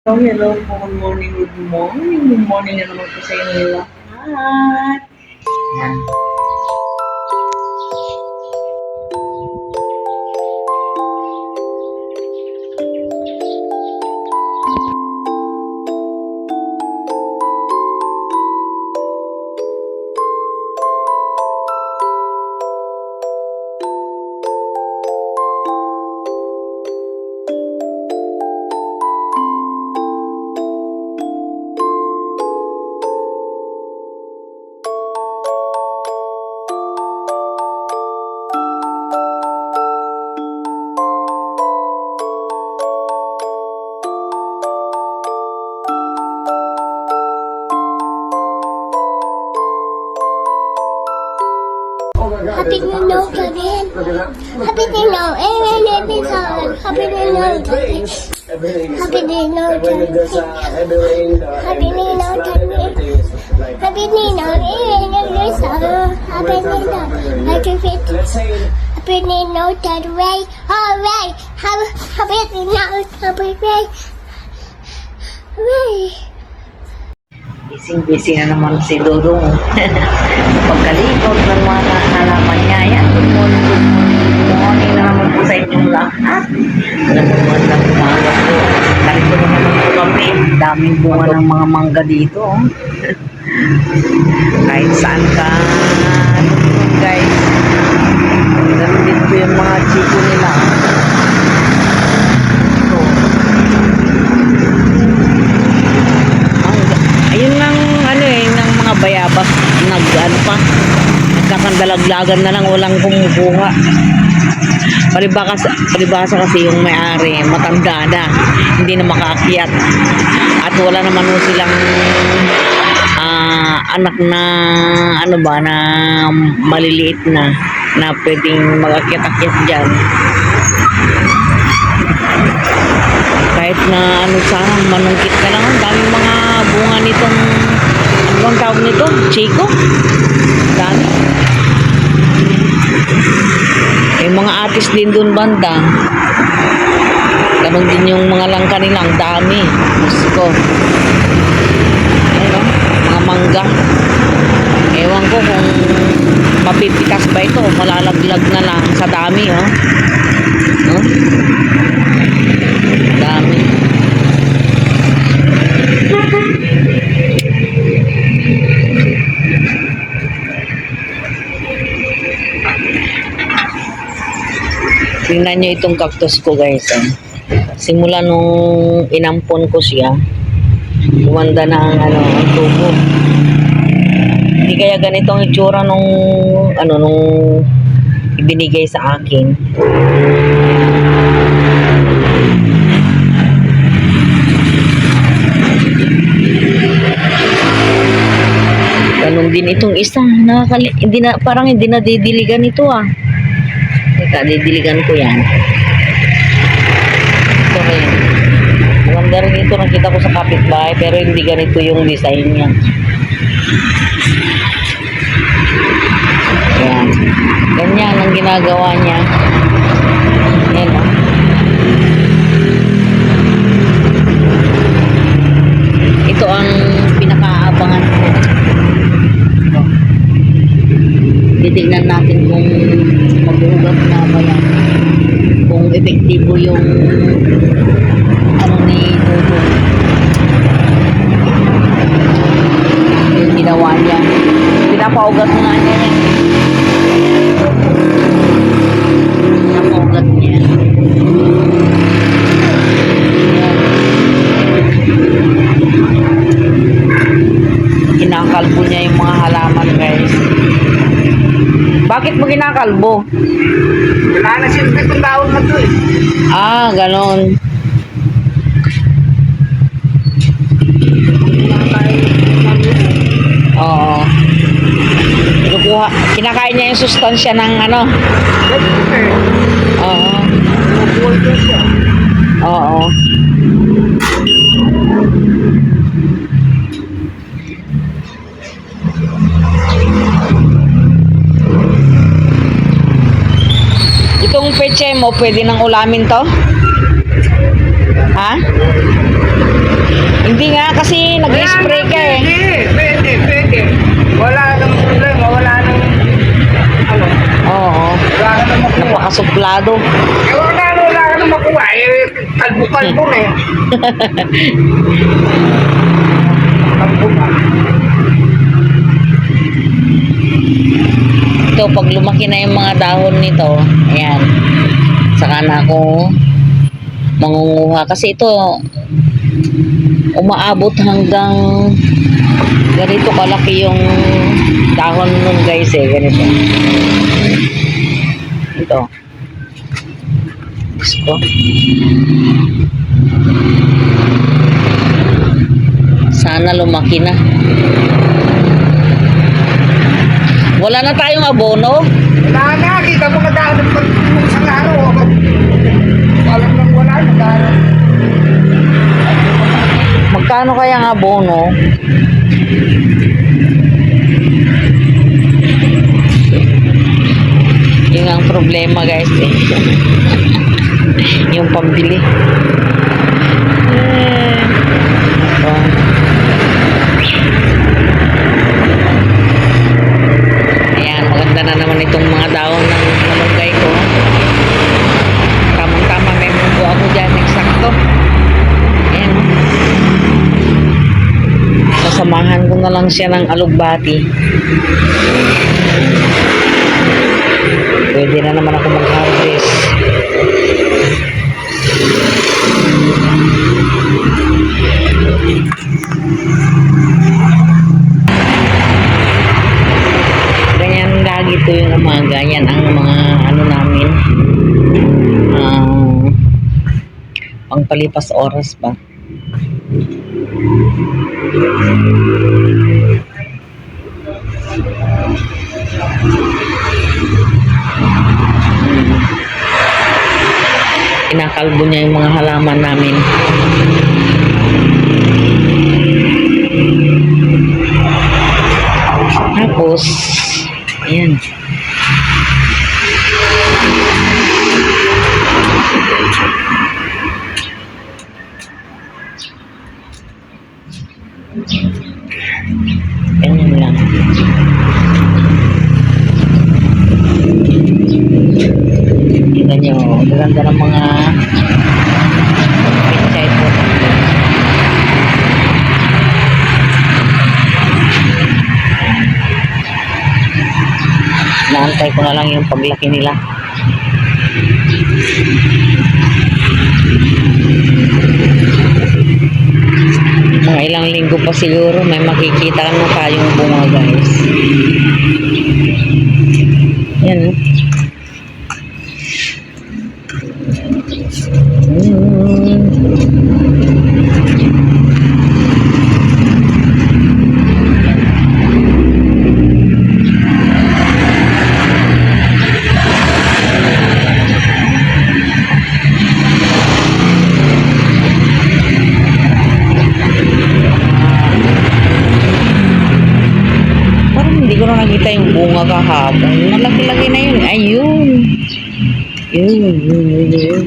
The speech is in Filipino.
Oh, hello po. Good morning, good morning. Good morning na naman po sa inyo lahat. Yan. Happy New Year again. Happy New Year every episode. Happy New Year again. Happy New Year again. Happy New Year again. Happy New Year every episode. Happy New Year. Happy New Year today. Alright. Happy New Year. Happy New Year. Hooray. Busy na naman si Dudong. Pagkalikot ng mga halaman niya. Yan, good morning, good morning. Good morning na naman po sa inyong lahat. Nanonood lang umaga po. Kahit po naman po kami. Daming bunga ng mga mangga dito. Kahit saan ka. Guys. Ganun din po yung mga chiko nila. Ayun ng ng mga bayabas nagkakandalaglagan na lang, walang kumukuha. Palibasa kasi yung may-ari matanda na, hindi na makaakyat at wala naman silang anak na na maliliit na pwedeng mag-akyat-akyat dyan. Kahit na sana manungkit ka lang, ang daming mga bunga nitong ang tawag nito, chiko. Dami. Yung mga atis din dun banda. Ganon din yung mga langka nilang dami. Gusto. Ayun, mga mangga. Ewan ko kung mapipitas ba ito, malalaglag na lang sa dami, oh. No? Dami. Tingnan nyo itong cactus ko, guys. Simula nung inampon ko siya, lumanda na ang tubo. Hindi kaya ganito ang itsura nung ibinigay sa akin. Ganun din itong isa. Parang hindi na didiligan ito, ah. Teka, didiligan ko yan. Ito rin. Maganda rin ito. Nakita ko sa kapitbahay, pero hindi ganito yung design niya. Yan. Ganyan ang ginagawa niya. Yan, oh. Ito ang pinakaabangan ko. Titignan natin kung mag-ugat na ba yan, kung epektibo yung ni Dodo, yung ginawa niya. Pinapaugat nga niya yan. Pinapaugat niya. Kinakalbo niya yung mga halaman, guys. Bakit mo kinakalbo? Wala na siyempre itong taon na ito eh. Ah, ganon. Oo. Kinakain niya yung sustansya ng Oo. Oo. Itong peche mo, pwede nang ulamin to? Ha? nakasuplado. Wala ka na makuha. Kalbo-kalbo na eh. Kalbo na. Ito, pag lumaki na yung mga dahon nito, ayan, saka na ako mangunguha. Kasi ito, umaabot hanggang ganito kalaki yung dahon nun guys eh, ganito. Ito. Gusto. Sana lumaki na. Wala na tayong abono. Wala na. Kita mo kadaan ng isang araw. Alam lang wala. Nadaan. Magkano kaya ang abono? Yun ang problema guys eh. Yung pambili. Ito. Ayan, maganda na naman itong mga dahon ng malunggay ko. Tamang-tama may munggo ako dyan, eksakto. Ayan. Sasamahan ko na lang siya ng alugbati. Pwede na naman ako mag-harvest. Ganyan lagi ito yung umaga. Yan ang mga ano namin. Pangpalipas oras ba? Kinakalbo niya yung mga halaman namin. Tapos, ayan. Ganyan lang. Tingnan nyo, ganda ng mga pichay po. Naantay ko na lang yung paglaki nila. Mga ilang linggo pa siguro may makikita na tayong bunga guys. Yan. Parang hindi ko na nakita yung bunga kahapon. Malaki-laki na yun. Ayun. Yun. Yun.